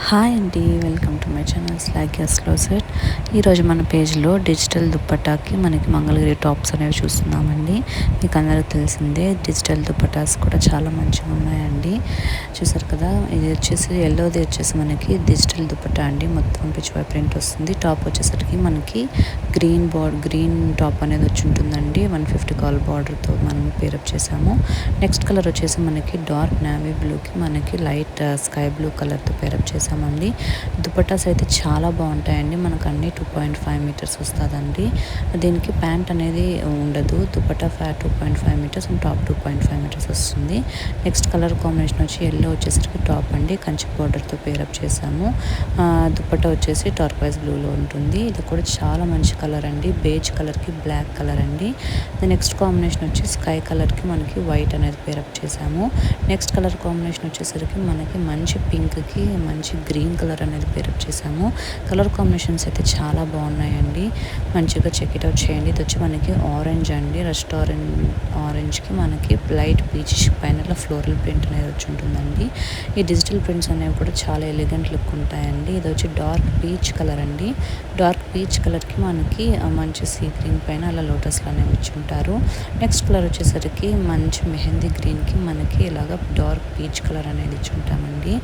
Hi అండి, welcome to my channel స్లాగ్ స్లో సెట్. ఈరోజు మన పేజ్లో డిజిటల్ దుప్పటాకి మనకి మంగళగిరి టాప్స్ అనేవి చూస్తున్నామండి. మీకు అందరికి తెలిసిందే, డిజిటల్ దుప్పటాస్ కూడా చాలా మంచిగా ఉన్నాయండి. చూసారు కదా, ఇది వచ్చేసి ఎల్లోది వచ్చేసి మనకి డిజిటల్ దుప్పటా అండి. మొత్తం పిచ్వై ప్రింట్ వస్తుంది. టాప్ వచ్చేసరికి మనకి గ్రీన్ టాప్ అనేది వచ్చి ఉంటుందండి. 150 కాల్ బార్డర్తో మనం పేరప్ చేసాము. నెక్స్ట్ కలర్ వచ్చేసి మనకి డార్క్ నేవీ బ్లూకి మనకి లైట్ స్కై బ్లూ కలర్తో పేరప్ చేసామండి. దుపట్టాస్ అయితే చాలా బాగుంటాయండి. మనకు అన్ని 2.5 మీటర్స్ వస్తుందండి. దీనికి ప్యాంట్ అనేది ఉండదు. Dupatta 2.5 meters and top 2.5 meters వస్తుంది. నెక్స్ట్ కలర్ కాంబినేషన్ వచ్చి ఎల్లో వచ్చేసరికి టాప్ అండి, కంచి బార్డర్తో పేరప్ చేసాము. దుపట్టా వచ్చేసి టర్క్వైజ్ బ్లూలో ఉంటుంది. ఇది కూడా చాలా మంచి కలర్ అండి. బేజ్ కలర్కి బ్లాక్ కలర్ అండి. నెక్స్ట్ కాంబినేషన్ వచ్చి స్కై కలర్కి మనకి వైట్ అనేది పేరప్ చేసాము. నెక్స్ట్ కలర్ కాంబినేషన్ వచ్చేసరికి మనకి మంచి పింక్కి మంచి గ్రీన్ కలర్ అనేది పేరప్ చేసాము. కలర్ కాంబినేషన్స్ అయితే చాలా బాగున్నాయండి. మంచిగా చెక్ ఇట్ అవుట్ చేయండి. ఇది వచ్చి మనకి ఆరెంజ్ అండి, ఆరెంజ్కి మనకి లైట్ పీచ్ పైన ఫ్లోరల్ ప్రింట్ అనేది వచ్చి ఉంటుందండి. ఈ డిజిటల్ ప్రింట్స్ అనేవి కూడా చాలా ఎలిగెంట్ లుక్ ఉంటాయండి. ఇది వచ్చి డార్క్ పీచ్ కలర్ అండి. డార్క్ పీచ్ కలర్కి మనకి మంచి సీ గ్రీన్ పైన అలా లోటస్లు అనేవి ఇచ్చి ఉంటారు. నెక్స్ట్ కలర్ వచ్చేసరికి మంచి మెహందీ గ్రీన్కి మనకి ఇలాగ డార్క్ పీచ్ కలర్ అనేది ఇచ్చి ఉంటామండి.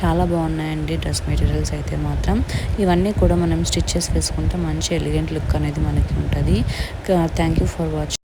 చాలా బాగున్నాయండి డ్రెస్ మెటీరియల్స్ అయితే మాత్రం. ఇవన్నీ కూడా మనం స్టిచెస్ వేసుకుంటే మంచి ఎలిగెంట్ లుక్ అనేది మనకి ఉంటుంది. Thank you for watching.